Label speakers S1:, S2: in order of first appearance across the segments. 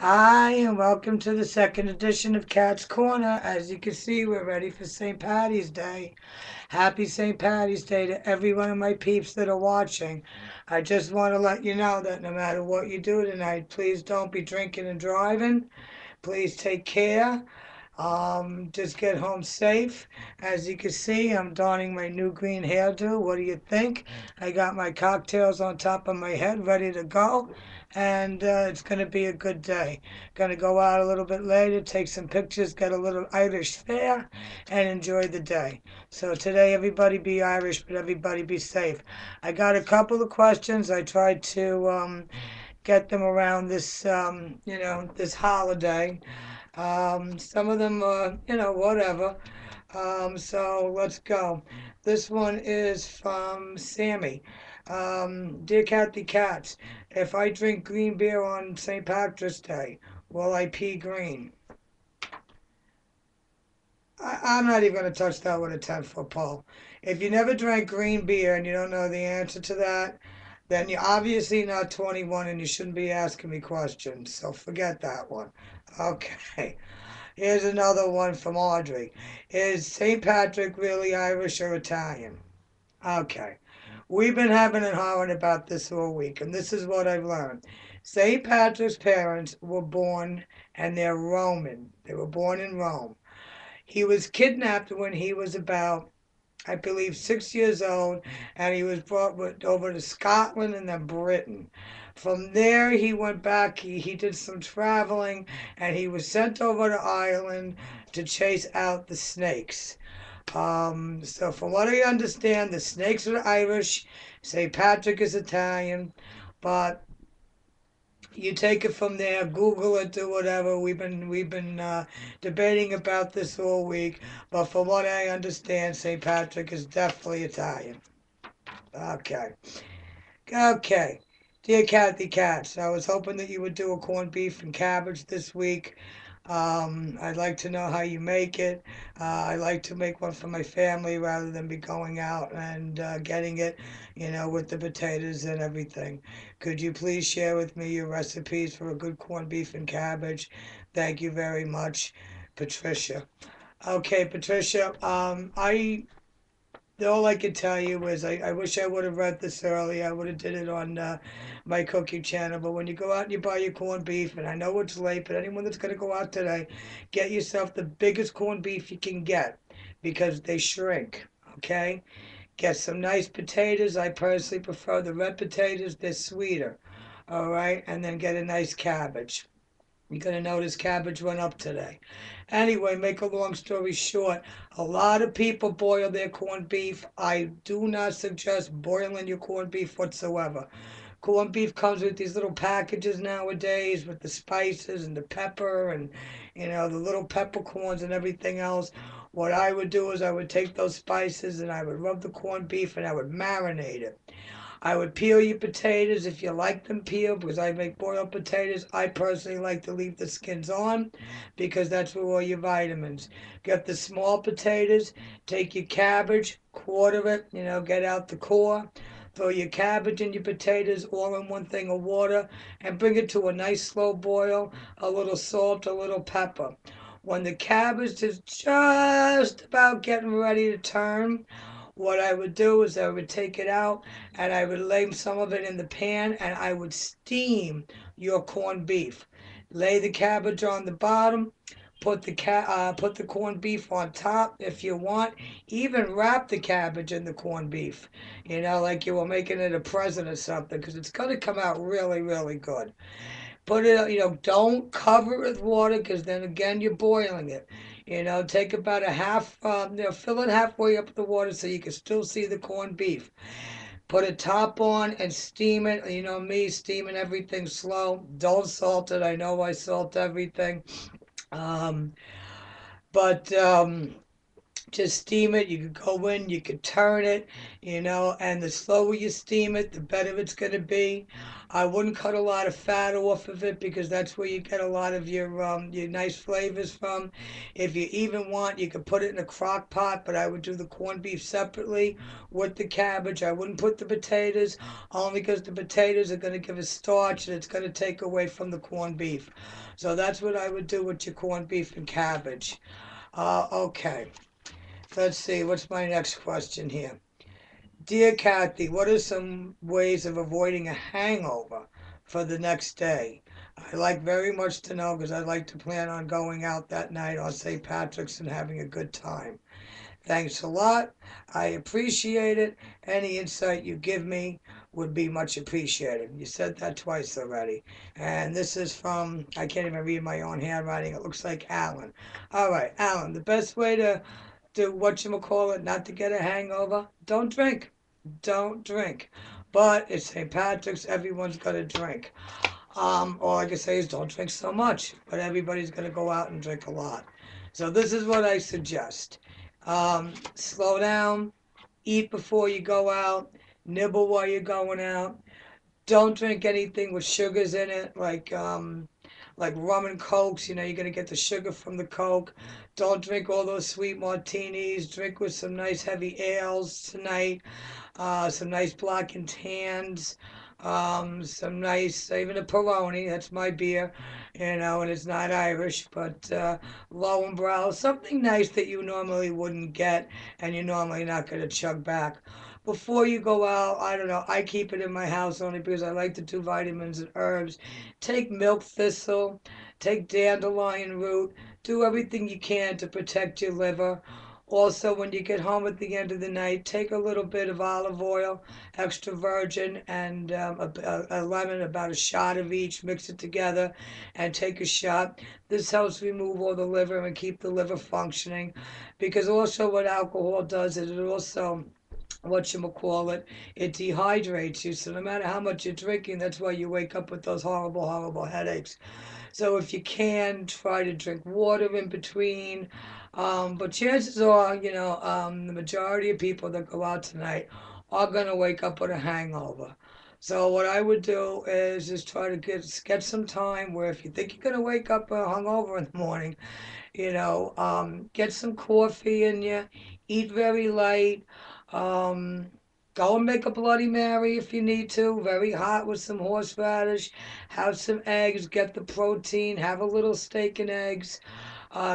S1: Hi, and welcome to the second edition of Cat's Corner. As you can see, we're ready for St. Patty's Day. Happy St. Patty's Day to every one of my peeps that are watching. I just want to let you know that no matter what you do tonight, please don't be drinking and driving. Please take care. Just get home safe. As you can see, I'm donning my new green hairdo. What do you think? I got my cocktails on top of my head ready to go. And it's going to be a good day. Going to go out a little bit later, take some pictures, get a little Irish fare, and enjoy the day. So today, everybody be Irish, but everybody be safe. I got a couple of questions. I tried to get them around this holiday. Some of them are, whatever. So let's go. This one is from Sammy. Dear Kathy Katz, if I drink green beer on St. Patrick's Day, will I pee green? I'm not even going to touch that with a 10-foot pole. If you never drank green beer and you don't know the answer to that, then you're obviously not 21 and you shouldn't be asking me questions. So forget that one. Okay. Here's another one from Audrey. Is St. Patrick really Irish or Italian? Okay. We've been having and hawing about this all week, and this is what I've learned. St. Patrick's parents were born, and they're Roman. They were born in Rome. He was kidnapped when he was about, I believe, 6 years old, and he was brought over to Scotland and then Britain. From there, he went back, he did some traveling, and he was sent over to Ireland to chase out the snakes. So, from what I understand, the snakes are Irish, St. Patrick is Italian, but you take it from there. Google it, do whatever. We've been debating about this all week, but from what I understand, St. Patrick is definitely Italian. Okay, okay. Dear Kathy Katz, I was hoping that you would do a corned beef and cabbage this week. I'd like to know how you make it. I like to make one for my family rather than be going out and getting it, with the potatoes and everything. Could you please share with me your recipes for a good corned beef and cabbage? Thank you very much, Patricia. Okay, Patricia. All I can tell you is I wish I would have read this earlier. I would have did it on my cooking channel. But when you go out and you buy your corned beef, and I know it's late, but anyone that's going to go out today, get yourself the biggest corned beef you can get because they shrink. Okay? Get some nice potatoes. I personally prefer the red potatoes. They're sweeter. All right? And then get a nice cabbage. You're going to notice cabbage went up today. Anyway, make a long story short, a lot of people boil their corned beef. I do not suggest boiling your corned beef whatsoever. Corned beef comes with these little packages nowadays with the spices and the pepper and, the little peppercorns and everything else. What I would do is I would take those spices and I would rub the corned beef and I would marinate it. I would peel your potatoes if you like them peeled because I make boiled potatoes. I personally like to leave the skins on because that's where all your vitamins. Get the small potatoes, take your cabbage, quarter it, get out the core. Throw your cabbage and your potatoes all in one thing of water and bring it to a nice slow boil. A little salt, a little pepper. When the cabbage is just about getting ready to turn, what I would do is I would take it out and I would lay some of it in the pan and I would steam your corned beef. Lay the cabbage on the bottom, put the corned beef on top if you want. Even wrap the cabbage in the corned beef, like you were making it a present or something, because it's going to come out really, really good. Put it, don't cover it with water because then again you're boiling it. Take about a half, fill it halfway up with the water so you can still see the corned beef. Put a top on and steam it. You know me, steaming everything slow. Don't salt it. I know I salt everything. Um, but just steam it. You could go in, you could turn it, and the slower you steam it, the better it's going to be. I wouldn't cut a lot of fat off of it because that's where you get a lot of your nice flavors from. If you even want, you could put it in a crock pot, but I would do the corned beef separately with the cabbage. I wouldn't put the potatoes only because the potatoes are going to give a starch and it's going to take away from the corned beef. So that's what I would do with your corned beef and cabbage. Okay. Let's see, what's my next question here? Dear Kathy, what are some ways of avoiding a hangover for the next day? I like very much to know because I'd like to plan on going out that night on St. Patrick's and having a good time. Thanks a lot. I appreciate it. Any insight you give me would be much appreciated. You said that twice already. And this is from, I can't even read my own handwriting. It looks like Alan. All right, Alan, the best way to whatchamacallit, not to get a hangover, don't drink. Don't drink. But it's St. Patrick's, everyone's going to drink. All I can say is don't drink so much, but everybody's going to go out and drink a lot. So this is what I suggest. Slow down, eat before you go out, nibble while you're going out. Don't drink anything with sugars in it, like rum and cokes. You're gonna get the sugar from the coke. Don't drink all those sweet martinis. Drink with some nice heavy ales tonight. Some nice black and tans. Some nice, even a Peroni. That's my beer, and it's not Irish, but Lowenbrow. Something nice that you normally wouldn't get, and you're normally not gonna chug back before you go out. I don't know. I keep it in my house only because I like to do vitamins and herbs. Take milk thistle, take dandelion root, do everything you can to protect your liver. Also, when you get home at the end of the night, take a little bit of olive oil, extra virgin, and a lemon, about a shot of each. Mix it together and take a shot. This helps remove all the liver and keep the liver functioning. Because also, what alcohol does is it also whatchamacallit, it dehydrates you. So no matter how much you're drinking, that's why you wake up with those horrible, horrible headaches. So if you can, try to drink water in between. But chances are, the majority of people that go out tonight are going to wake up with a hangover. So what I would do is just try to get some time where if you think you're going to wake up hungover in the morning, get some coffee in you, eat very light. Um, Go and make a Bloody Mary if you need to, very hot with some horseradish. Have some eggs, get the protein, have a little steak and eggs.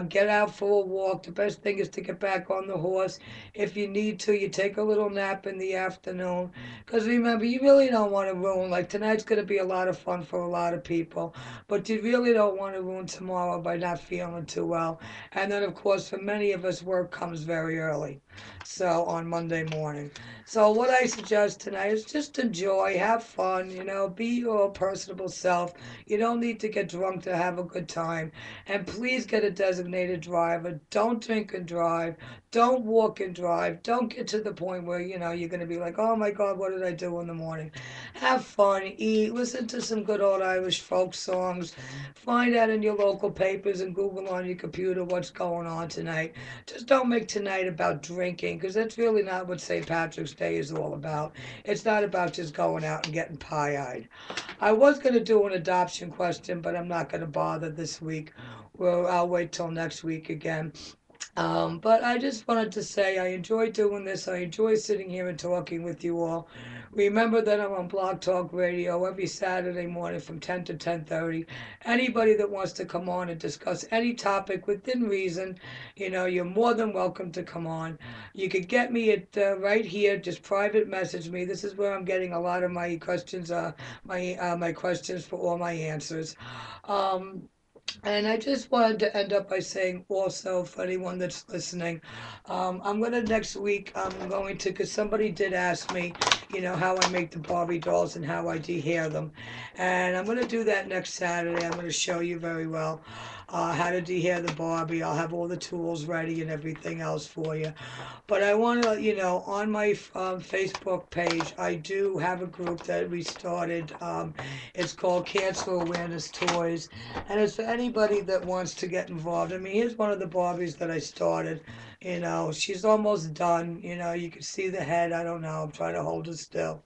S1: Get out for a walk. The best thing is to get back on the horse. If you need to, you take a little nap in the afternoon. Because remember, you really don't want to ruin, like tonight's going to be a lot of fun for a lot of people, but you really don't want to ruin tomorrow by not feeling too well. And then, of course, for many of us, work comes very early. So on Monday morning. So what I suggest tonight is just enjoy, have fun, be your personable self. You don't need to get drunk to have a good time. And please get a designated driver. Don't drink and drive. Don't walk and drive. Don't get to the point where, you're going to be like, oh my God, what did I do in the morning? Have fun, eat, listen to some good old Irish folk songs. Find out in your local papers and Google on your computer what's going on tonight. Just don't make tonight about drinking because that's really not what St. Patrick's Day is all about. It's not about just going out and getting pie-eyed. I was going to do an adoption question, but I'm not going to bother this week. Well, I'll wait till next week again. But I just wanted to say I enjoy doing this. I enjoy sitting here and talking with you all. Remember that I'm on Blog Talk Radio every Saturday morning from 10 to 10:30. Anybody that wants to come on and discuss any topic within reason, you're more than welcome to come on. You could get me at right here. Just private message me. This is where I'm getting a lot of my questions. My questions for all my answers. Um, and I just wanted to end up by saying also for anyone that's listening, I'm going to next week, I'm going to, because somebody did ask me, how I make the Barbie dolls and how I dehair them. And I'm going to do that next Saturday. I'm going to show you very well how to dehair the Barbie. I'll have all the tools ready and everything else for you. But I want to let you know on my Facebook page, I do have a group that we started. It's called Cancer Awareness Toys, and it's for anybody that wants to get involved. I mean, here's one of the Barbies that I started. She's almost done. You can see the head. I don't know. I'm trying to hold it still.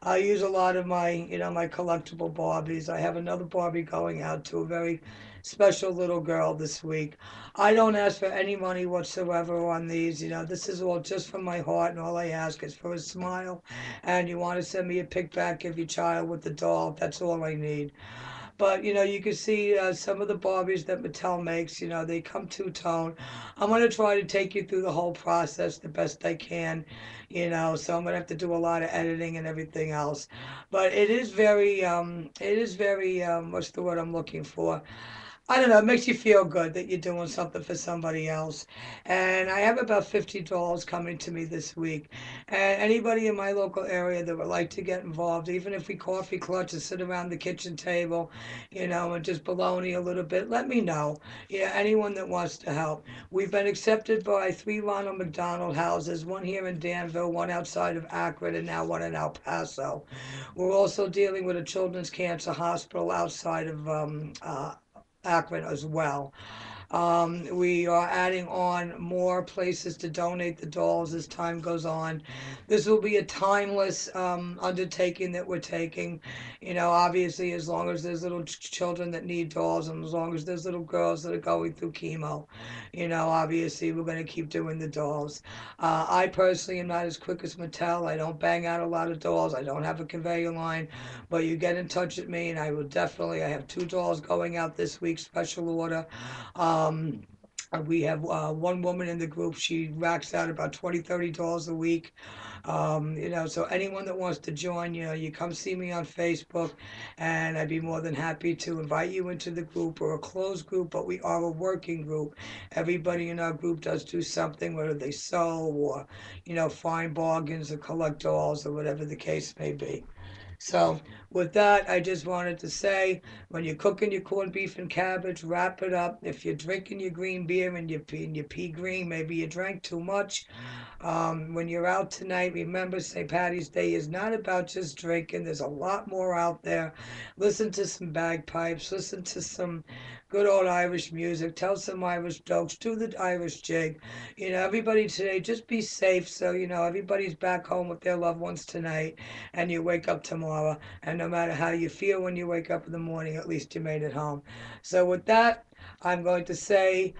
S1: I use a lot of my collectible Barbies. I have another Barbie going out to a very special little girl this week. I don't ask for any money whatsoever on these. This is all just from my heart, and all I ask is for a smile. And you want to send me a pic back of your child with the doll. That's all I need. But you can see some of the Barbies that Mattel makes. They come two-tone. I'm gonna try to take you through the whole process the best I can. So I'm gonna have to do a lot of editing and everything else. But it is very, what's the word I'm looking for? I don't know, it makes you feel good that you're doing something for somebody else. And I have about 50 dolls coming to me this week. And anybody in my local area that would like to get involved, even if we coffee clutch and sit around the kitchen table, and just baloney a little bit, let me know. Yeah, anyone that wants to help. We've been accepted by 3 Ronald McDonald houses, one here in Danville, one outside of Akron, and now one in El Paso. We're also dealing with a children's cancer hospital outside of Akron as well. We are adding on more places to donate the dolls as time goes on. This will be a timeless undertaking that we're taking. Obviously, as long as there's little children that need dolls, and as long as there's little girls that are going through chemo, obviously we're going to keep doing the dolls. I personally am not as quick as Mattel. I don't bang out a lot of dolls. I don't have a conveyor line, but you get in touch with me, and I will definitely. I have 2 dolls going out this week, special order. Um, we have one woman in the group. She racks out about 20, $30 a week. So anyone that wants to join, you come see me on Facebook, and I'd be more than happy to invite you into the group. Or a closed group, but we are a working group. Everybody in our group does do something, whether they sew or, find bargains or collect dolls or whatever the case may be. So, with that, I just wanted to say when you're cooking your corned beef and cabbage, wrap it up. If you're drinking your green beer and your pea green, maybe you drank too much. When you're out tonight, remember St. Patty's Day is not about just drinking. There's a lot more out there. Listen to some bagpipes, listen to some good old Irish music, tell some Irish jokes, do the Irish jig. Everybody today, just be safe so, everybody's back home with their loved ones tonight and you wake up tomorrow. And no matter how you feel when you wake up in the morning, at least you made it home. So, with that, I'm going to say,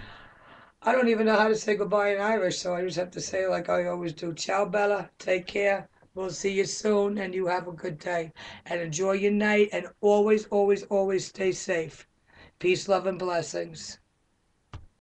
S1: I don't even know how to say goodbye in Irish, so I just have to say like I always do. Ciao, Bella. Take care. We'll see you soon, and you have a good day. And enjoy your night, and always, always, always stay safe. Peace, love, and blessings.